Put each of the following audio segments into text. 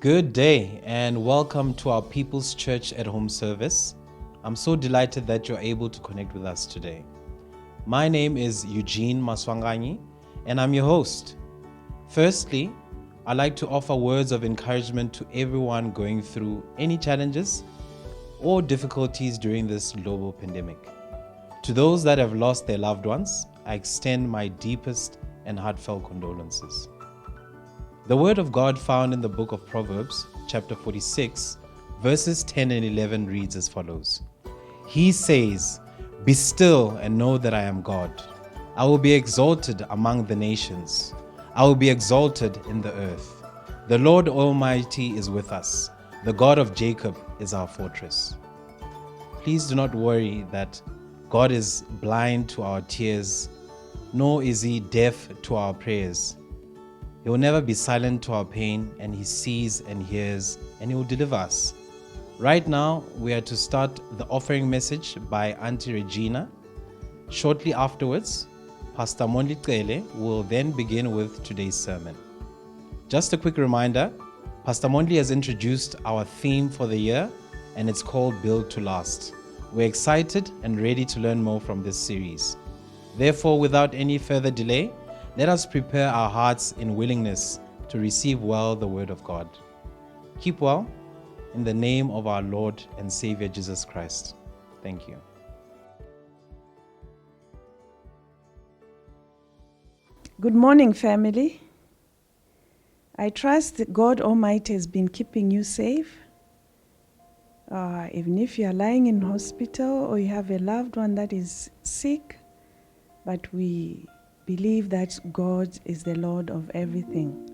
Good day and welcome to our People's Church at Home service. I'm so delighted that you're able to connect with us today. My name is Eugene Maswanganyi and I'm your host. Firstly, I'd like to offer words of encouragement to everyone going through any challenges or difficulties during this global pandemic. To those that have lost their loved ones, I extend my deepest and heartfelt condolences. The word of God found in the book of Proverbs, chapter 46, verses 10 and 11 reads as follows. He says, "Be still and know that I am God. I will be exalted among the nations. I will be exalted in the earth. The Lord Almighty is with us. The God of Jacob is our fortress." Please do not worry that God is blind to our tears, nor is He deaf to our prayers. He will never be silent to our pain, and He sees and hears, and He will deliver us. Right now, we are to start the offering message by Auntie Regina. Shortly afterwards, Pastor Mondli Cele will then begin with today's sermon. Just a quick reminder, Pastor Mondli has introduced our theme for the year, and it's called Build to Last. We're excited and ready to learn more from this series. Therefore, without any further delay, let us prepare our hearts in willingness to receive well the word of God. Keep well in the name of our Lord and Savior Jesus Christ. Thank you. Good morning, family. I trust that God Almighty has been keeping you safe. Even if you are lying in hospital or you have a loved one that is sick, but we believe that God is the Lord of everything.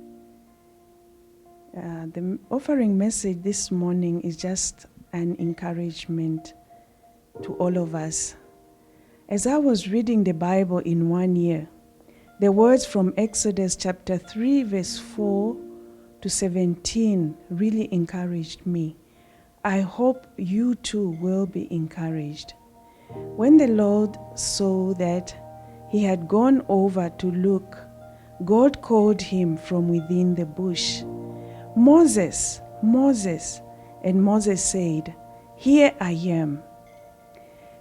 The offering message this morning is just an encouragement to all of us. As I was reading the Bible in 1 year, the words from Exodus chapter 3 verse 4 to 17 really encouraged me. I hope you too will be encouraged. When the Lord saw that he had gone over to look, God called him from within the bush, "Moses, Moses." And Moses said, "Here I am."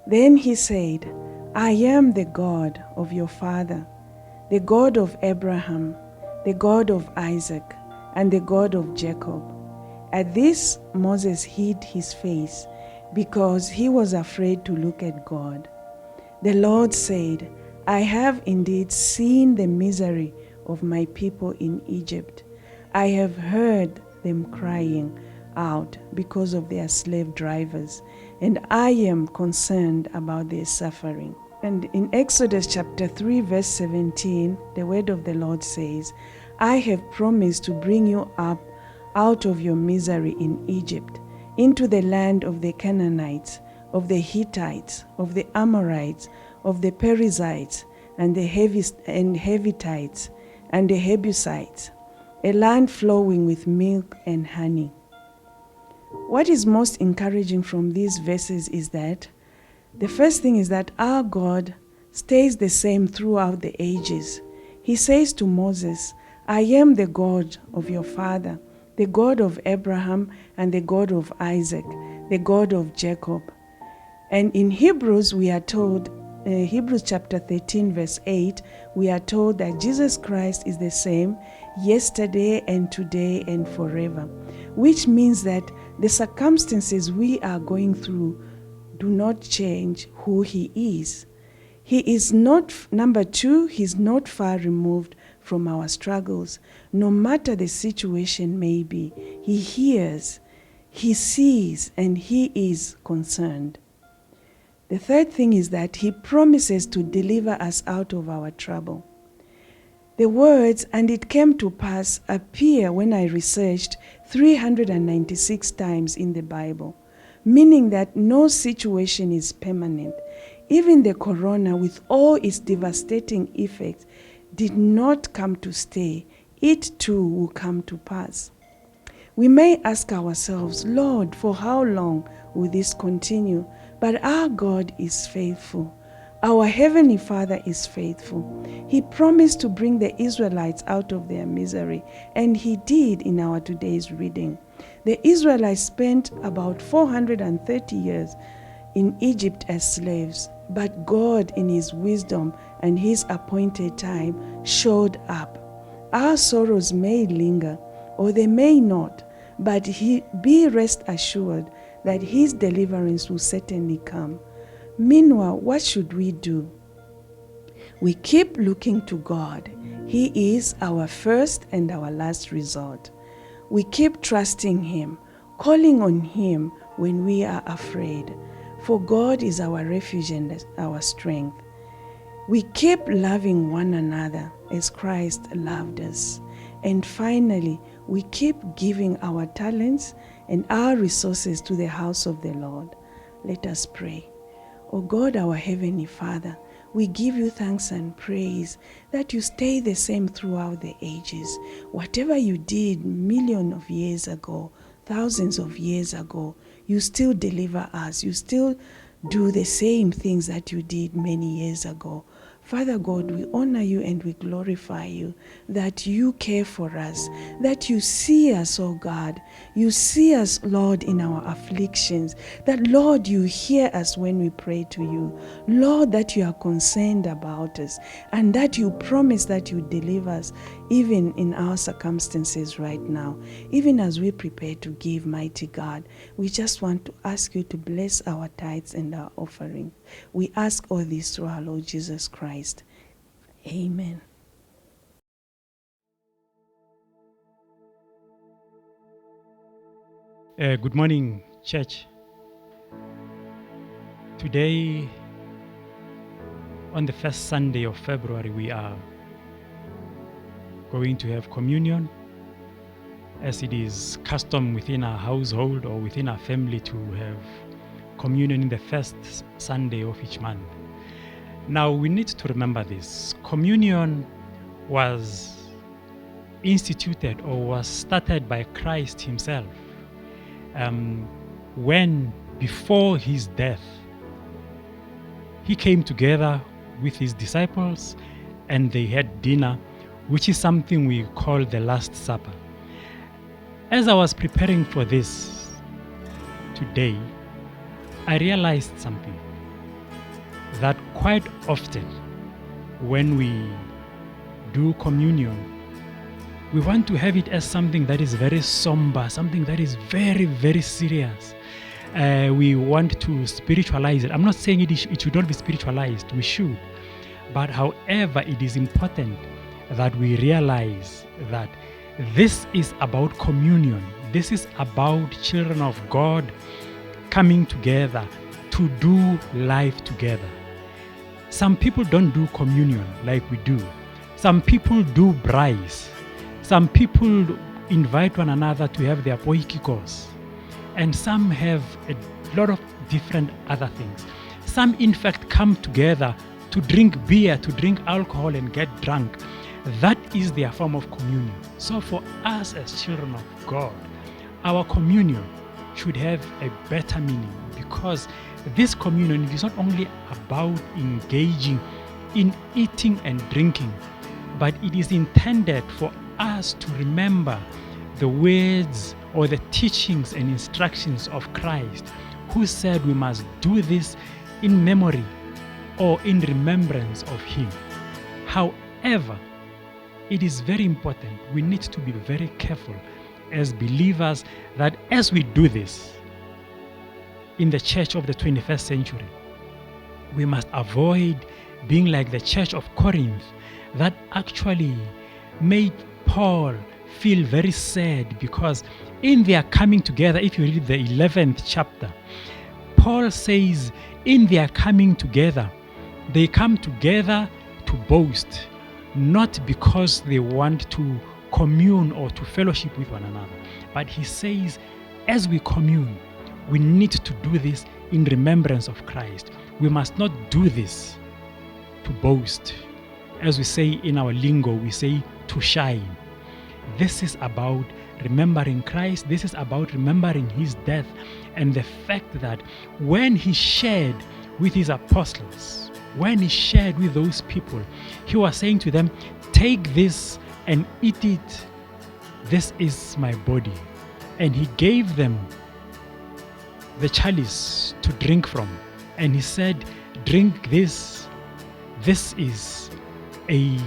Then he said, "I am the God of your father, the God of Abraham, the God of Isaac, and the God of Jacob." At this, Moses hid his face because he was afraid to look at God. The Lord said, "I have indeed seen the misery of my people in Egypt. I have heard them crying out because of their slave drivers, and I am concerned about their suffering." And in Exodus chapter 3 verse 17, the word of the Lord says, "I have promised to bring you up out of your misery in Egypt, into the land of the Canaanites, of the Hittites, of the Amorites, of the Perizzites, and the Hivitites, and the Jebusites, a land flowing with milk and honey." What is most encouraging from these verses is that the first thing is that our God stays the same throughout the ages. He says to Moses, "I am the God of your father, the God of Abraham and the God of Isaac, the God of Jacob." And in Hebrews, we are told, Hebrews chapter 13 verse 8, we are told that Jesus Christ is the same yesterday and today and forever, which means that the circumstances we are going through do not change who He is. He is not, number two, He's not far removed from our struggles. No matter the situation may be, He hears, He sees, and He is concerned. The third thing is that He promises to deliver us out of our trouble. The words, "and it came to pass," appear when I researched 396 times in the Bible, meaning that no situation is permanent. Even the corona, with all its devastating effects, did not come to stay. It too will come to pass. We may ask ourselves, "Lord, for how long will this continue?" But our God is faithful. Our Heavenly Father is faithful. He promised to bring the Israelites out of their misery, and He did in our today's reading. The Israelites spent about 430 years in Egypt as slaves, but God, in His wisdom and His appointed time, showed up. Our sorrows may linger, or they may not, but be rest assured that His deliverance will certainly come. Meanwhile, what should we do? We keep looking to God. He is our first and our last resort. We keep trusting Him, calling on Him when we are afraid, for God is our refuge and our strength. We keep loving one another as Christ loved us. And finally, we keep giving our talents and our resources to the house of the Lord. Let us pray. O God, our Heavenly Father, we give you thanks and praise that you stay the same throughout the ages. Whatever you did millions of years ago, thousands of years ago, you still deliver us. You still do the same things that you did many years ago. Father God, we honor you and we glorify you that you care for us, that you see us, oh God. You see us, Lord, in our afflictions, that, Lord, you hear us when we pray to you. Lord, that you are concerned about us and that you promise that you deliver us even in our circumstances right now. Even as we prepare to give, mighty God, we just want to ask you to bless our tithes and our offering. We ask all this through our Lord Jesus Christ. Amen. Good morning, church. Today, on the first Sunday of February, we are going to have communion, as it is custom within our household or within our family to have communion in the first Sunday of each month. Now, we need to remember this. Communion was instituted or was started by Christ Himself when, before His death, He came together with His disciples and they had dinner, which is something we call the Last Supper. As I was preparing for this today, I realized something, that quite often when we do communion, we want to have it as something that is very somber, something that is very, very serious. We want to spiritualize it. I'm not saying it should not be spiritualized, we should. But however, it is important that we realize that this is about communion. This is about children of God coming together to do life together. Some people don't do communion like we do. Some people do braais. Some people invite one another to have their poikikos. And some have a lot of different other things. Some, in fact, come together to drink beer, to drink alcohol and get drunk. That is their form of communion. So for us as children of God, our communion should have a better meaning, because this communion is not only about engaging in eating and drinking, but it is intended for us to remember the words or the teachings and instructions of Christ, who said we must do this in memory or in remembrance of Him. However, it is very important, we need to be very careful as believers that as we do this in the church of the 21st century, we must avoid being like the church of Corinth that actually made Paul feel very sad, because in their coming together, if you read the 11th chapter, Paul says in their coming together, they come together to boast, not because they want to commune or to fellowship with one another. But he says, as we commune, we need to do this in remembrance of Christ. We must not do this to boast. As we say in our lingo, we say to shine. This is about remembering Christ. This is about remembering His death and the fact that when He shared with His apostles when he shared with those people, he was saying to them, "Take this and eat it. This is my body." And he gave them the chalice to drink from. And he said, "Drink this. This is a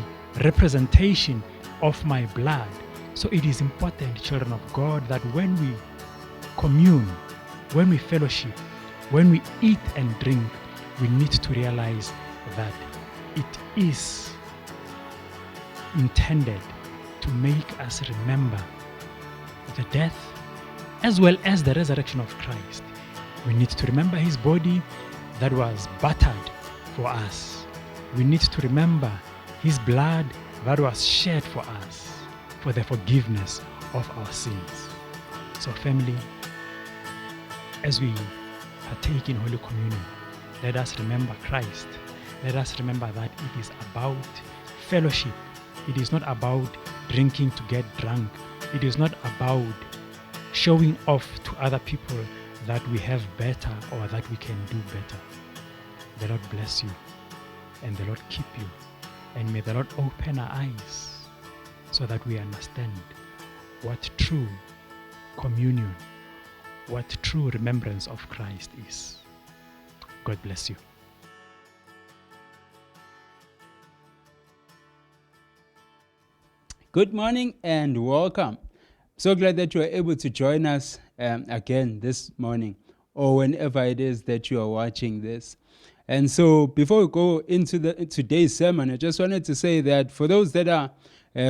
representation of my blood." So it is important, children of God, that when we commune, when we fellowship, when we eat and drink, we need to realize that it is intended to make us remember the death as well as the resurrection of Christ. We need to remember his body that was battered for us. We need to remember his blood that was shed for us for the forgiveness of our sins. So family, as we partake in Holy Communion, let us remember Christ. Let us remember that it is about fellowship. It is not about drinking to get drunk. It is not about showing off to other people that we have better or that we can do better. The Lord bless you and the Lord keep you. And may the Lord open our eyes so that we understand what true communion, what true remembrance of Christ is. God bless you. Good morning and welcome. So glad that you are able to join us again this morning or whenever it is that you are watching this. And so before we go into today's sermon, I just wanted to say that for those that are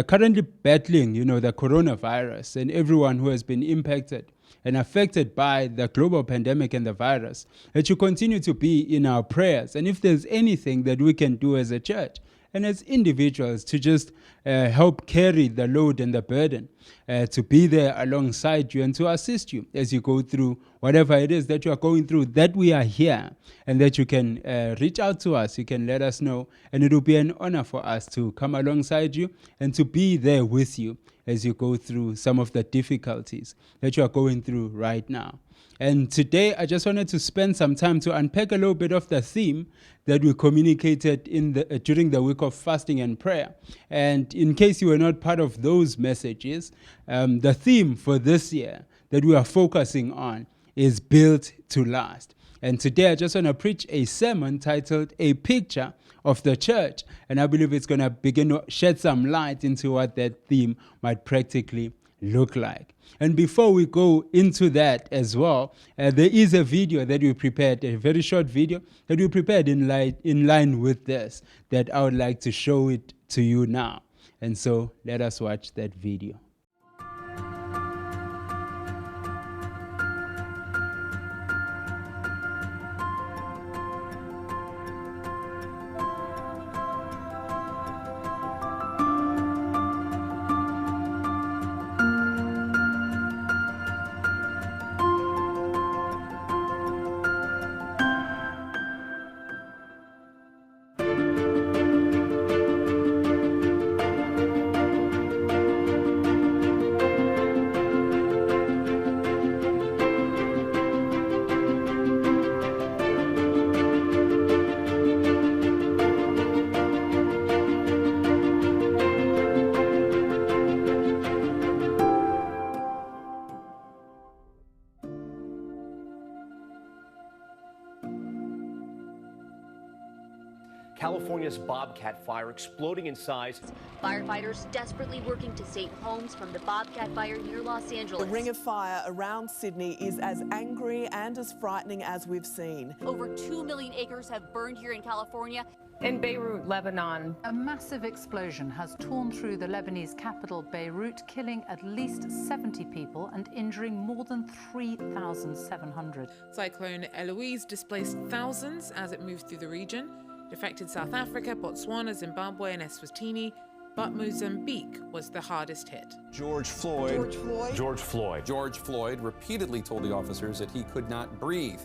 currently battling, the coronavirus and everyone who has been impacted and affected by the global pandemic and the virus, that you continue to be in our prayers. And if there's anything that we can do as a church and as individuals to just help carry the load and the burden, to be there alongside you and to assist you as you go through whatever it is that you are going through, that we are here and that you can reach out to us, you can let us know, and it will be an honor for us to come alongside you and to be there with you as you go through some of the difficulties that you are going through right now. And today, I just wanted to spend some time to unpack a little bit of the theme that we communicated during the week of fasting and prayer. And in case you were not part of those messages, the theme for this year that we are focusing on is Built to Last. And today, I just want to preach a sermon titled A Picture of the Church. And I believe it's going to begin to shed some light into what that theme might practically look like. And before we go into that as well, there is a video that we prepared, a very short video that we prepared in line with this, that I would like to show it to you now. And so let us watch that video. California's Bobcat fire exploding in size. Firefighters desperately working to save homes from the Bobcat fire near Los Angeles. The ring of fire around Sydney is as angry and as frightening as we've seen. Over 2 million acres have burned here in California. In Beirut, Lebanon, a massive explosion has torn through the Lebanese capital, Beirut, killing at least 70 people and injuring more than 3,700. Cyclone Eloise displaced thousands as it moved through the region. It affected South Africa, Botswana, Zimbabwe, and Eswatini, but Mozambique was the hardest hit. George Floyd repeatedly told the officers that he could not breathe.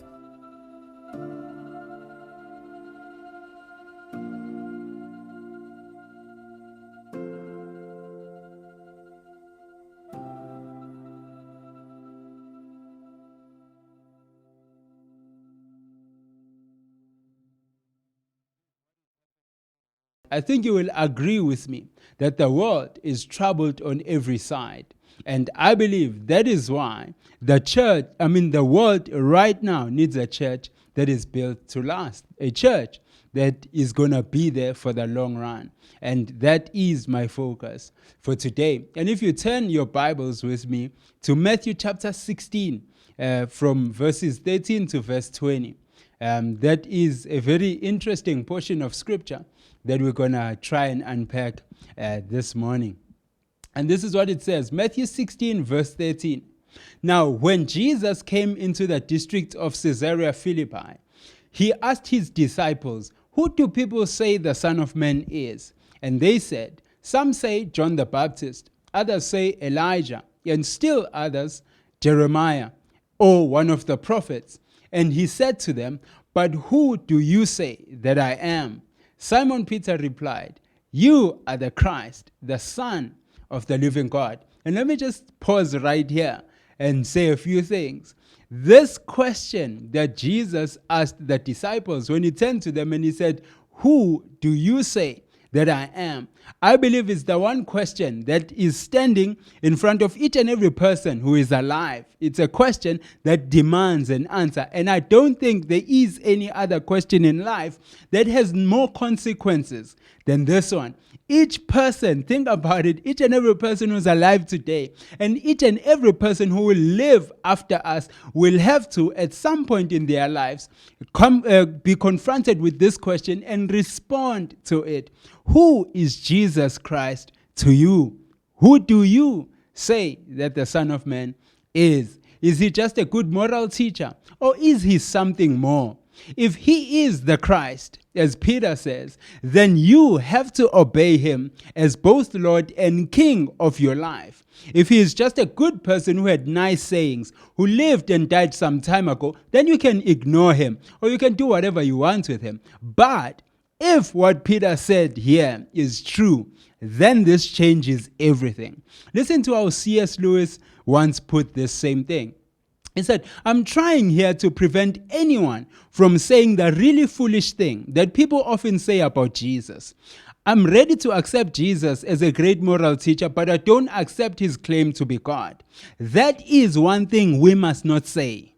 I think you will agree with me that the world is troubled on every side. And I believe that is why the world right now needs a church that is built to last, a church that is going to be there for the long run. And that is my focus for today. And if you turn your Bibles with me to Matthew chapter 16, from verses 13 to verse 20, that is a very interesting portion of scripture that we're going to try and unpack this morning. And this is what it says, Matthew 16, verse 13. Now, when Jesus came into the district of Caesarea Philippi, he asked his disciples, "Who do people say the Son of Man is?" And they said, "Some say John the Baptist, others say Elijah, and still others Jeremiah, or one of the prophets." And he said to them, "But who do you say that I am?" Simon Peter replied, "You are the Christ, the Son of the living God." And let me just pause right here and say a few things. This question that Jesus asked the disciples when he turned to them and he said, "Who do you say that I am?" I believe is the one question that is standing in front of each and every person who is alive. It's a question that demands an answer. And I don't think there is any other question in life that has more consequences than this one. Each person, think about it, each and every person who's alive today and each and every person who will live after us will have to, at some point in their lives, be confronted with this question and respond to it. Who is Jesus Christ to you? Who do you say that the Son of Man is? Is he just a good moral teacher, or is he something more? If he is the Christ, as Peter says, then you have to obey him as both Lord and King of your life. If he is just a good person who had nice sayings, who lived and died some time ago, then you can ignore him, or you can do whatever you want with him. But if what Peter said here is true, then this changes everything. Listen to how C.S. Lewis once put this same thing. He said, "I'm trying here to prevent anyone from saying the really foolish thing that people often say about Jesus. I'm ready to accept Jesus as a great moral teacher, but I don't accept his claim to be God. That is one thing we must not say.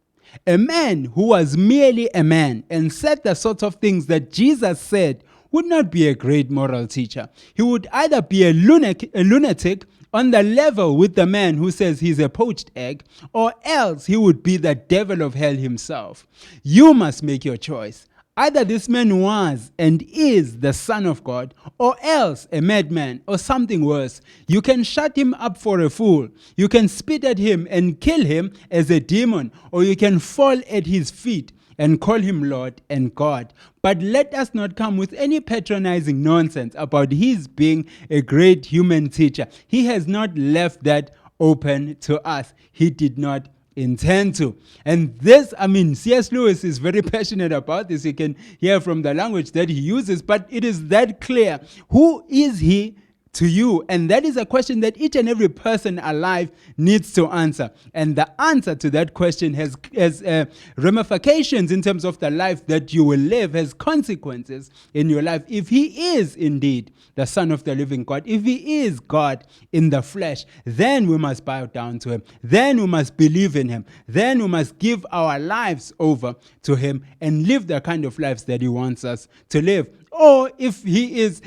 A man who was merely a man and said the sorts of things that Jesus said would not be a great moral teacher. He would either be a lunatic on the level with the man who says he's a poached egg, or else he would be the devil of hell himself. You must make your choice. Either this man was and is the Son of God, or else a madman or something worse. You can shut him up for a fool. You can spit at him and kill him as a demon, or you can fall at his feet and call him Lord and God. But let us not come with any patronizing nonsense about his being a great human teacher. He has not left that open to us. He did not intend to." And this, C.S. Lewis is very passionate about this. You can hear from the language that he uses, but it is that clear. Who is he to you? And that is a question that each and every person alive needs to answer. And the answer to that question has ramifications in terms of the life that you will live, has consequences in your life. If he is indeed the Son of the living God, if he is God in the flesh, then we must bow down to him. Then we must believe in him. Then we must give our lives over to him and live the kind of lives that he wants us to live. Or if he is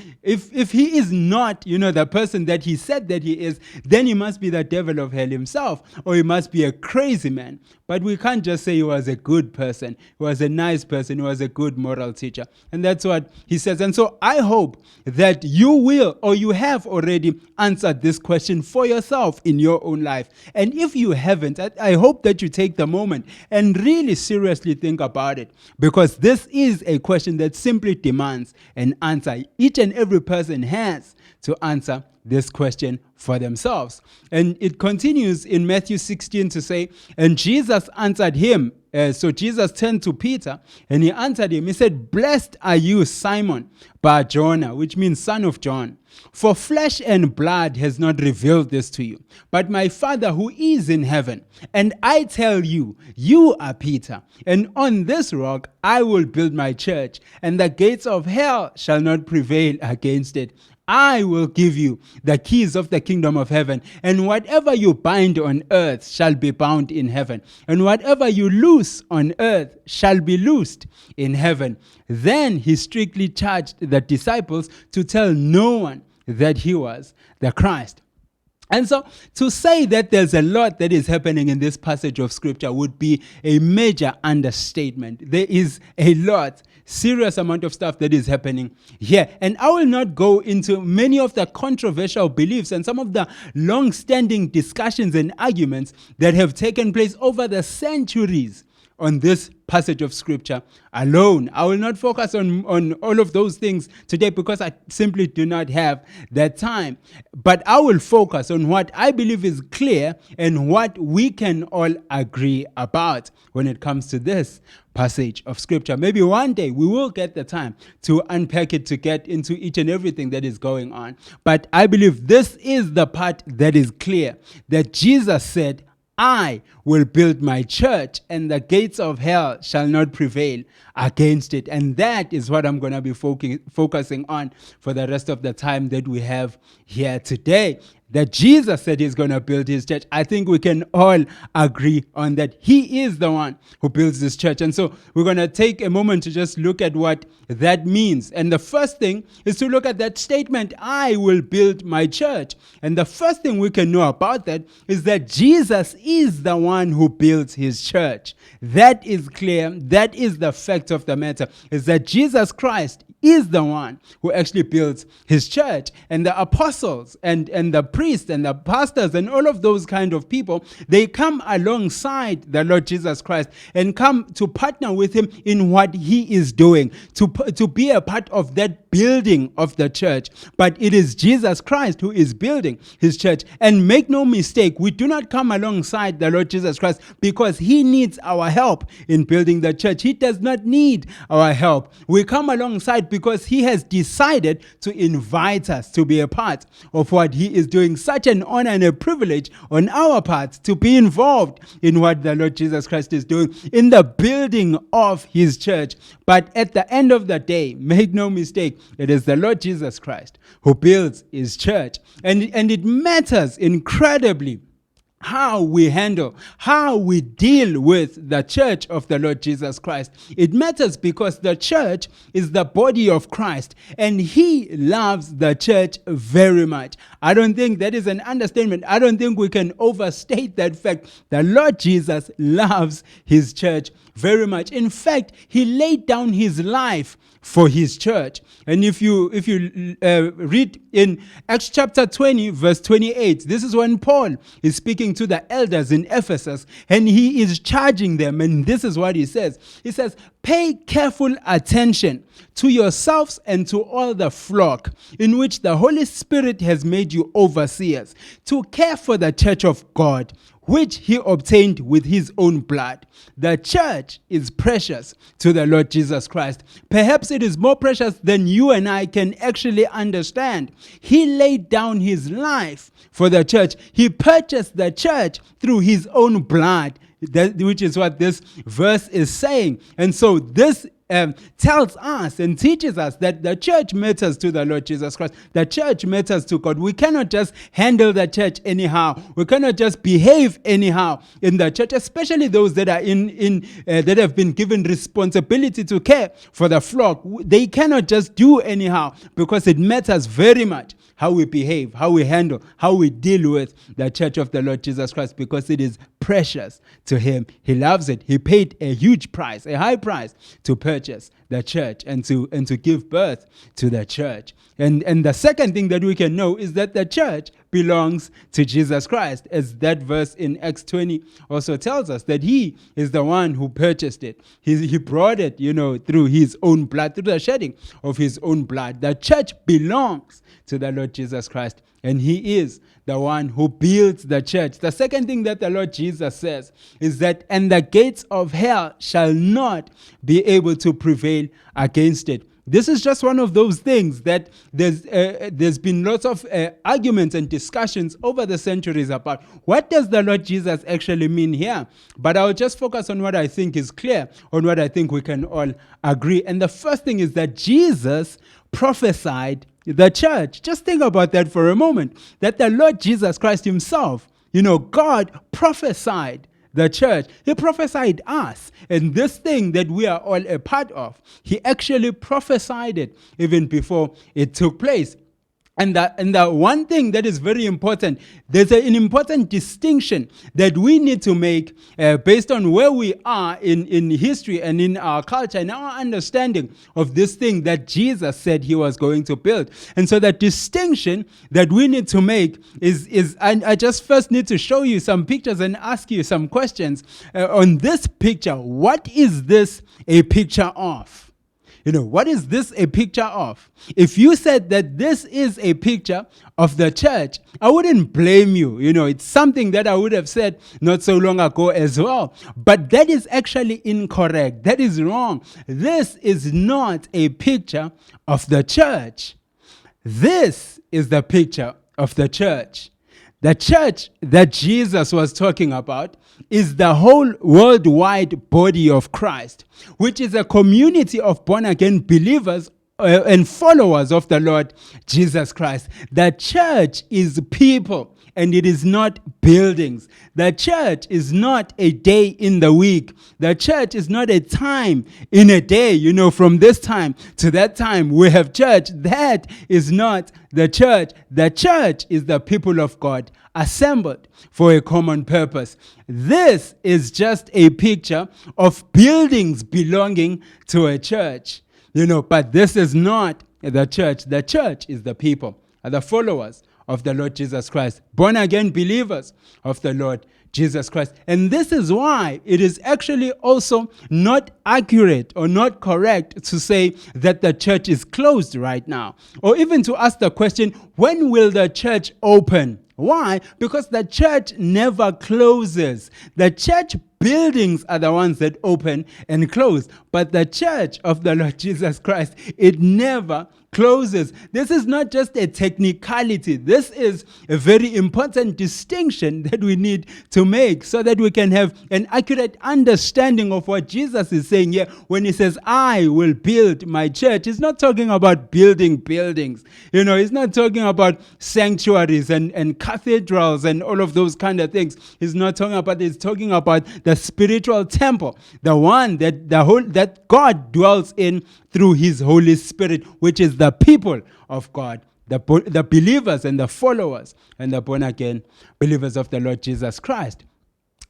not, the person that he said that he is, then he must be the devil of hell himself, or he must be a crazy man. But we can't just say he was a good person, he was a nice person, he was a good moral teacher. And that's what he says. And so I hope that you will, or you have already answered this question for yourself in your own life. And if you haven't, I hope that you take the moment and really seriously think about it, because this is a question that simply demands an answer. Each and every person has to answer this question for themselves. And it continues in Matthew 16 to say, and Jesus answered him. So Jesus turned to Peter and he answered him. He said, blessed are you, Simon Bar-Jonah, which means son of John. For flesh and blood has not revealed this to you, but my Father who is in heaven. And I tell you, you are Peter, and on this rock I will build my church, and the gates of hell shall not prevail against it. I will give you the keys of the kingdom of heaven, and whatever you bind on earth shall be bound in heaven, and whatever you loose on earth shall be loosed in heaven. Then he strictly charged the disciples to tell no one that he was the Christ. And so to say that there's a lot that is happening in this passage of scripture would be a major understatement. There is a lot, serious amount of stuff that is happening here. And I will not go into many of the controversial beliefs and some of the long-standing discussions and arguments that have taken place over the centuries on this passage of scripture alone. I will not focus on all of those things today because I simply do not have that time. But I will focus on what I believe is clear and what we can all agree about when it comes to this passage of scripture. Maybe one day we will get the time to unpack it, to get into each and everything that is going on. But I believe this is the part that is clear, that Jesus said, I will build my church and the gates of hell shall not prevail against it. And that is what I'm going to be focusing on for the rest of the time that we have here today. That Jesus said he's going to build his church. I think we can all agree on that. He is the one who builds this church. And so we're going to take a moment to just look at what that means. And the first thing is to look at that statement, I will build my church. And the first thing we can know about that is that Jesus is the one who builds his church. That is clear. That is the fact of the matter, is that Jesus Christ is the one who actually builds his church. And the apostles and the priests and the pastors and all of those kind of people, they come alongside the Lord Jesus Christ and come to partner with him in what he is doing, to be a part of that building of the church. But it is Jesus Christ who is building his church. And make no mistake, we do not come alongside the Lord Jesus Christ because he needs our help in building the church. He does not need our help. We come alongside because he has decided to invite us to be a part of what he is doing. Such an honor and a privilege on our part to be involved in what the Lord Jesus Christ is doing in the building of his church. But at the end of the day, make no mistake, it is the Lord Jesus Christ who builds his church. And it matters incredibly how we handle, how we deal with the church of the Lord Jesus Christ. It matters because the church is the body of Christ and he loves the church very much. I don't think that is an understatement. I don't think we can overstate that fact. The Lord Jesus loves his church very much. In fact, he laid down his life for his church. And if you read in Acts chapter 20, verse 28, this is when Paul is speaking to the elders in Ephesus and he is charging them. And this is what he says. He says, pay careful attention to yourselves and to all the flock in which the Holy Spirit has made you overseers, to care for the church of God, which he obtained with his own blood. The church is precious to the Lord Jesus Christ. Perhaps it is more precious than you and I can actually understand. He laid down his life for the church. He purchased the church through his own blood, which is what this verse is saying. And so this tells us and teaches us that the church matters to the Lord Jesus Christ. The church matters to God. We cannot just handle the church anyhow. We cannot just behave anyhow in the church, especially those that are that have been given responsibility to care for the flock. They cannot just do anyhow because it matters very much how we behave, how we handle, how we deal with the church of the Lord Jesus Christ, because it is precious to him. He loves it. He paid a huge price, a high price, to purchase the church and to give birth to the church. And the second thing that we can know is that the church belongs to Jesus Christ, as that verse in Acts 20 also tells us, that he is the one who purchased it. He brought it, through his own blood, through the shedding of his own blood. The church belongs to the Lord Jesus Christ, and he is the one who builds the church. The second thing that the Lord Jesus says is that, and the gates of hell shall not be able to prevail against it. This is just one of those things that there's been lots of arguments and discussions over the centuries about what does the Lord Jesus actually mean here. But I'll just focus on what I think is clear, on what I think we can all agree. And the first thing is that Jesus prophesied the church. Just think about that for a moment, that the Lord Jesus Christ himself, God prophesied the church. He prophesied us. And this thing that we are all a part of, he actually prophesied it even before it took place. And the one thing that is very important, there's an important distinction that we need to make based on where we are in history and in our culture and our understanding of this thing that Jesus said he was going to build. And so the distinction that we need to make is I just first need to show you some pictures and ask you some questions on this picture. What is this a picture of? What is this a picture of? If you said that this is a picture of the church, I wouldn't blame you. It's something that I would have said not so long ago as well. But that is actually incorrect. That is wrong. This is not a picture of the church. This is the picture of the church. The church that Jesus was talking about is the whole worldwide body of Christ, which is a community of born-again believers and followers of the Lord Jesus Christ. The church is people, and it is not buildings. The church is not a day in the week. The church is not a time in a day, from this time to that time we have church. That is not the church. The church is the people of God assembled for a common purpose. This is just a picture of buildings belonging to a church. But this is not the church. The church is the people, the followers of the Lord Jesus Christ, born again believers of the Lord Jesus Christ. And this is why it is actually also not accurate or not correct to say that the church is closed right now, or even to ask the question, when will the church open? Why? Because the church never closes. The church buildings are the ones that open and close. But the church of the Lord Jesus Christ, it never closes. This is not just a technicality. This is a very important distinction that we need to make so that we can have an accurate understanding of what Jesus is saying here when he says, I will build my church. He's not talking about building buildings. He's not talking about sanctuaries and cathedrals and all of those kind of things. He's talking about the spiritual temple, the one that God dwells in through his Holy Spirit, which is the people of God, the believers and the followers and the born-again believers of the Lord Jesus Christ.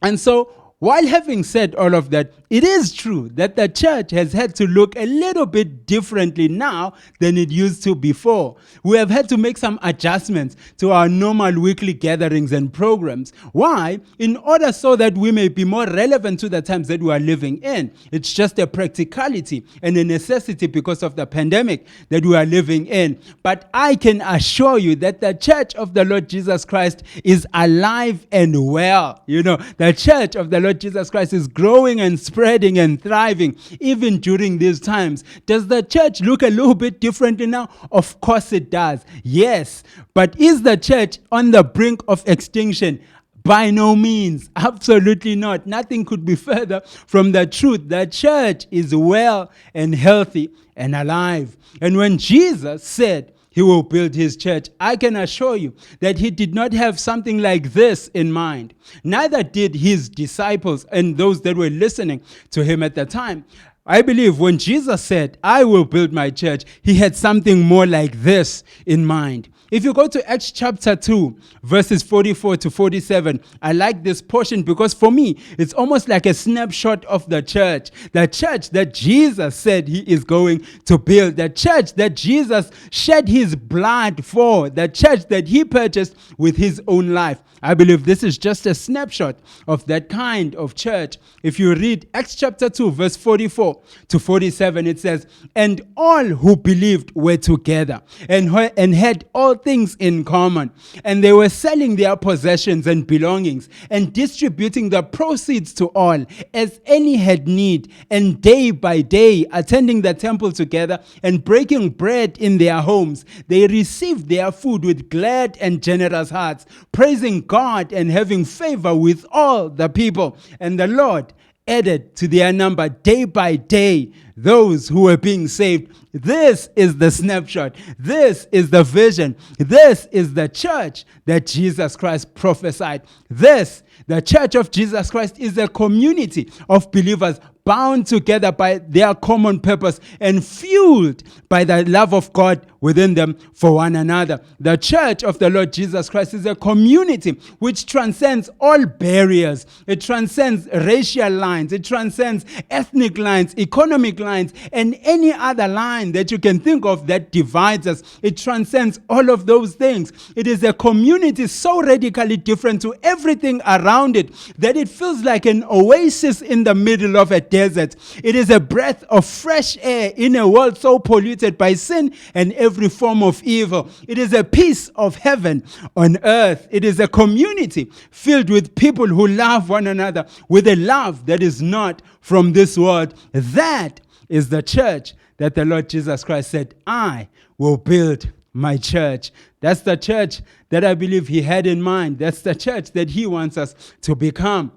And so, while having said all of that, it is true that the church has had to look a little bit differently now than it used to before. We have had to make some adjustments to our normal weekly gatherings and programs. Why? In order so that we may be more relevant to the times that we are living in. It's just a practicality and a necessity because of the pandemic that we are living in. But I can assure you that the church of the Lord Jesus Christ is alive and well. The church of the Lord Jesus Christ is growing and spreading and thriving even during these times. Does the church look a little bit differently now? Of course it does. Yes. But is the church on the brink of extinction? By no means. Absolutely not. Nothing could be further from the truth. The church is well and healthy and alive. And when Jesus said he will build his church, I can assure you that he did not have something like this in mind. Neither did his disciples and those that were listening to him at the time. I believe when Jesus said, I will build my church, he had something more like this in mind. If you go to Acts chapter 2, verses 44 to 47, I like this portion because for me, it's almost like a snapshot of the church that Jesus said he is going to build, the church that Jesus shed his blood for, the church that he purchased with his own life. I believe this is just a snapshot of that kind of church. If you read Acts chapter 2, verse 44 to 47, it says, "And all who believed were together and had all things in common. And they were selling their possessions and belongings and distributing the proceeds to all as any had need. And day by day, attending the temple together and breaking bread in their homes, they received their food with glad and generous hearts, praising God and having favor with all the people. And the Lord added to their number day by day those who were being saved." This is the snapshot. This is the vision. This is the church that Jesus Christ prophesied. This, the church of Jesus Christ, is a community of believers bound together by their common purpose and fueled by the love of God within them for one another. The church of the Lord Jesus Christ is a community which transcends all barriers. It transcends racial lines. It transcends ethnic lines, economic lines, and any other line that you can think of that divides us. It transcends all of those things. It is a community so radically different to everything around it that it feels like an oasis in the middle of a desert. It is a breath of fresh air in a world so polluted by sin and every form of evil. It is a piece of heaven on earth. It is a community filled with people who love one another with a love that is not from this world. That is the church that the Lord Jesus Christ said, "I will build my church." That's the church that I believe he had in mind. That's the church that he wants us to become.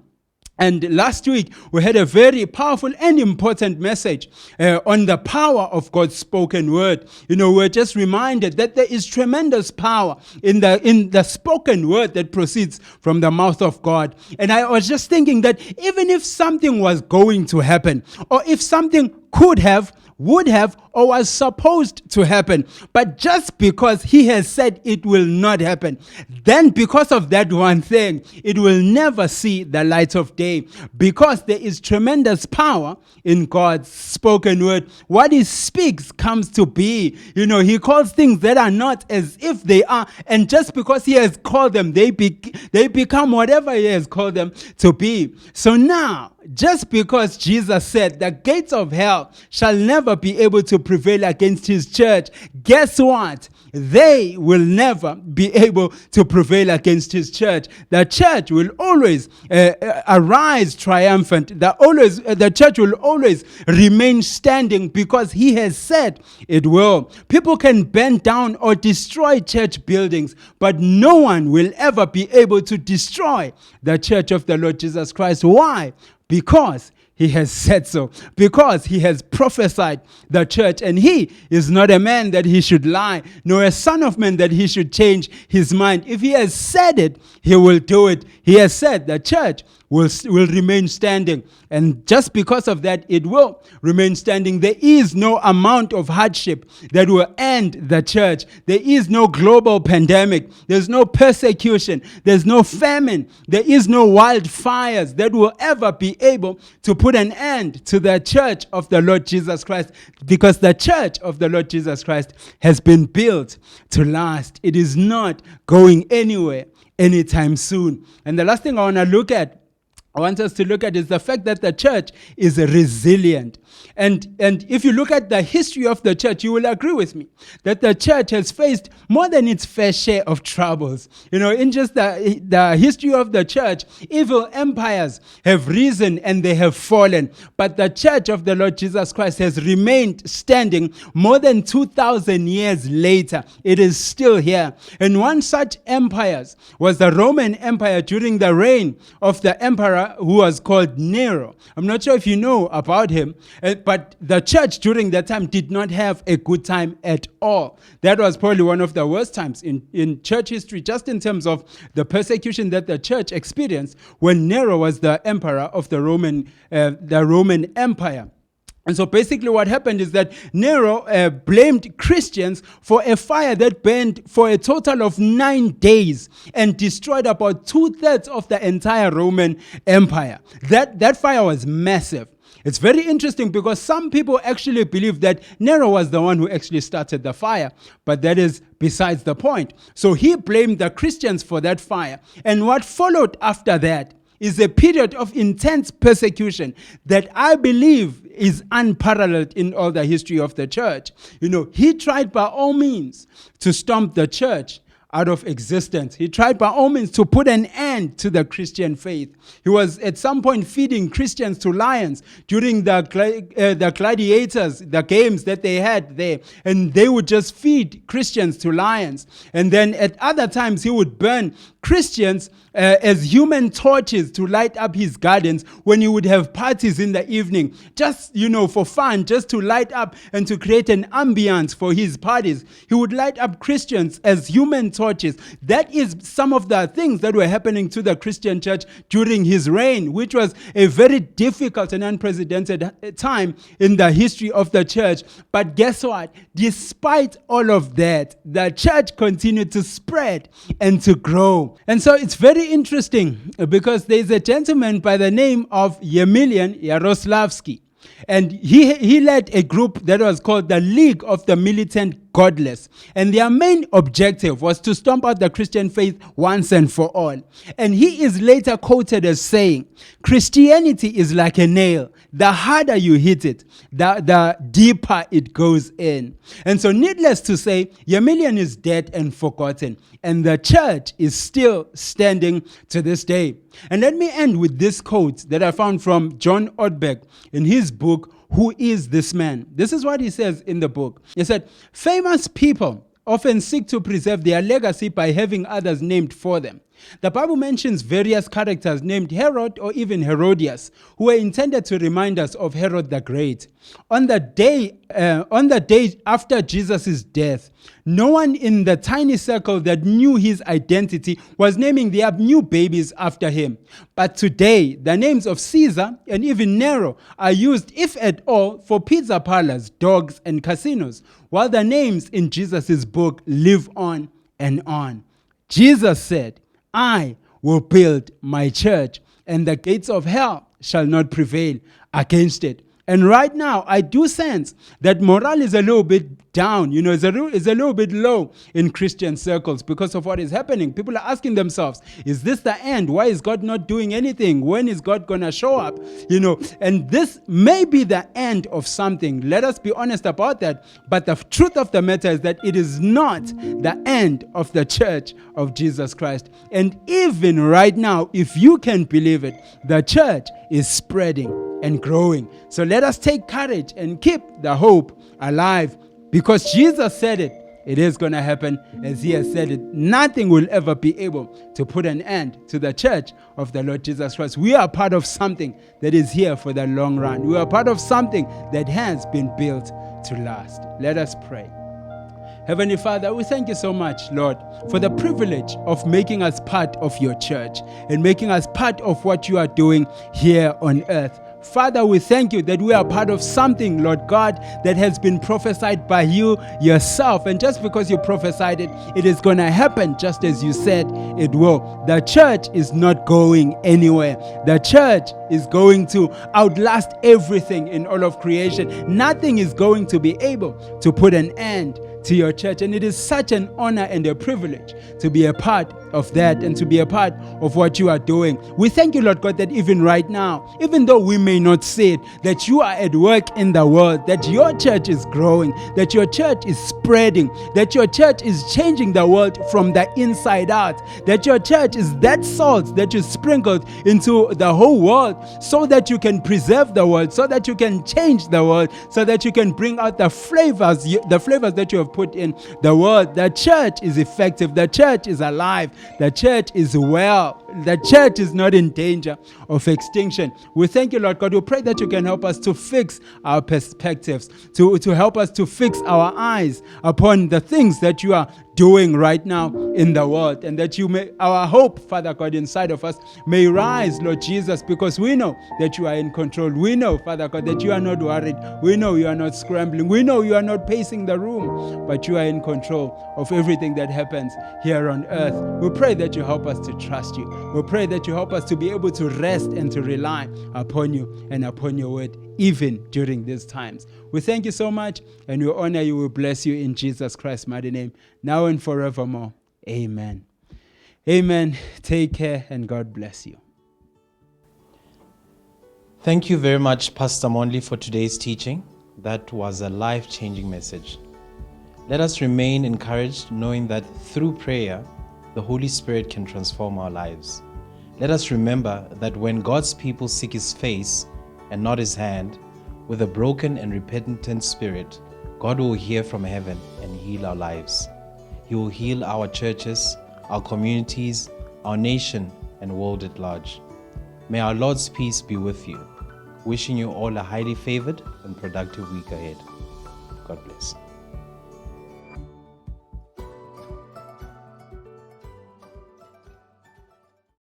And last week, we had a very powerful and important message on the power of God's spoken word. You know, we're just reminded that there is tremendous power in the spoken word that proceeds from the mouth of God. And I was just thinking that even if something was going to happen, or if something could have, would have, or was supposed to happen, but just because he has said it will not happen, then because of that one thing, it will never see the light of day, because there is tremendous power in God's spoken word. What he speaks comes to be. You know, he calls things that are not as if they are, and just because he has called them, they become whatever he has called them to be. So now, just because Jesus said the gates of hell shall never be able to prevail against his church, guess what? They will never be able to prevail against his church. The church will always arise triumphant. The church will always remain standing because he has said it will. People can burn down or destroy church buildings, but no one will ever be able to destroy the church of the Lord Jesus Christ. Why? Because he has said so, because he has prophesied the church, and he is not a man that he should lie, nor a son of man that he should change his mind. If he has said it, he will do it. He has said the church will remain standing, and just because of that, it will remain standing. There is no amount of hardship that will end the church. There is no global pandemic. There's no persecution. There's no famine. There is no wildfires that will ever be able to put an end to the church of the Lord Jesus Christ, because the church of the Lord Jesus Christ has been built to last. It is not going anywhere anytime soon. And the last thing I want us to look at is the fact that the church is resilient. And if you look at the history of the church, you will agree with me that the church has faced more than its fair share of troubles. You know, in just the history of the church, evil empires have risen and they have fallen. But the church of the Lord Jesus Christ has remained standing more than 2,000 years later. It is still here. And one such empire was the Roman Empire during the reign of the emperor who was called Nero. I'm not sure if you know about him, but the church during that time did not have a good time at all. That was probably one of the worst times in church history, just in terms of the persecution that the church experienced when Nero was the emperor of the Roman Empire. And so basically what happened is that Nero blamed Christians for a fire that burned for a total of 9 days and destroyed about 2/3 of the entire Roman Empire. That fire was massive. It's very interesting because some people actually believe that Nero was the one who actually started the fire, but that is besides the point. So he blamed the Christians for that fire. And what followed after that is a period of intense persecution that I believe is unparalleled in all the history of the church. He tried by all means to stomp the church out of existence. He tried by all means to put an end to the Christian faith. He was at some point feeding Christians to lions during the gladiators, the games that they had there. And they would just feed Christians to lions. And then at other times, he would burn Christians as human torches to light up his gardens when he would have parties in the evening, just, for fun, just to light up and to create an ambience for his parties. He would light up Christians as human torches. That is some of the things that were happening to the Christian church during his reign, which was a very difficult and unprecedented time in the history of the church. But guess what? Despite all of that, the church continued to spread and to grow. And so it's very interesting because there's a gentleman by the name of Emilian Yaroslavsky. And he led a group that was called the League of the Militant Godless. And their main objective was to stomp out the Christian faith once and for all. And he is later quoted as saying, Christianity is like a nail. The harder you hit it, the deeper it goes in. And so needless to say, Emilian is dead and forgotten. And the church is still standing to this day. And let me end with this quote that I found from John Ortberg in his book, Who is This Man? This is what he says in the book. He said, famous people often seek to preserve their legacy by having others named for them. The Bible mentions various characters named Herod or even Herodias, who were intended to remind us of Herod the Great. On the day after Jesus' death, no one in the tiny circle that knew his identity was naming their new babies after him. But today, the names of Caesar and even Nero are used, if at all, for pizza parlors, dogs, and casinos, while the names in Jesus' book live on and on. Jesus said, I will build my church, and the gates of hell shall not prevail against it. And right now, I do sense that morale is a little bit down, is a little bit low in Christian circles because of what is happening. People are asking themselves, is this the end? Why is God not doing anything? When is God going to show up? And this may be the end of something. Let us be honest about that. But the truth of the matter is that it is not the end of the church of Jesus Christ. And even right now, if you can believe it, the church is spreading and growing. So let us take courage and keep the hope alive. Because Jesus said it, it is going to happen as he has said it. Nothing will ever be able to put an end to the church of the Lord Jesus Christ. We are part of something that is here for the long run. We are part of something that has been built to last. Let us pray. Heavenly Father, we thank you so much, Lord, for the privilege of making us part of your church and making us part of what you are doing here on earth. Father, we thank you that we are part of something, Lord God, that has been prophesied by you yourself. And just because you prophesied it, it is going to happen just as you said it will. The church is not going anywhere. The church is going to outlast everything in all of creation. Nothing is going to be able to put an end to your church. And it is such an honor and a privilege to be a part of that and to be a part of what you are doing. We thank you, Lord God, that even right now, even though we may not see it, that you are at work in the world, that your church is growing, that your church is spreading, that your church is changing the world from the inside out, that your church is that salt that you sprinkled into the whole world so that you can preserve the world, so that you can change the world, so that you can bring out the flavors that you have put in the world. The church is effective. The church is alive. The church is well. The church is not in danger of extinction. We thank you, Lord God. We pray that you can help us to fix our perspectives, to help us to fix our eyes upon the things that you are doing right now in the world, and that you may, our hope, Father God, inside of us may rise, Lord Jesus, because we know that you are in control. We know, Father God, that you are not worried. We know you are not scrambling. We know you are not pacing the room, but you are in control of everything that happens here on earth. We pray that you help us to trust you. We pray that you help us to be able to rest and to rely upon you and upon your word, even during these times. We thank you so much, and we honor you. We bless you in Jesus Christ's mighty name, now and forevermore. Amen. Amen. Take care, and God bless you. Thank you very much, Pastor Monley, for today's teaching. That was a life-changing message. Let us remain encouraged, knowing that through prayer, the Holy Spirit can transform our lives. Let us remember that when God's people seek His face and not His hand, with a broken and repentant spirit, God will hear from heaven and heal our lives. He will heal our churches, our communities, our nation, and world at large. May our Lord's peace be with you. Wishing you all a highly favored and productive week ahead. God bless.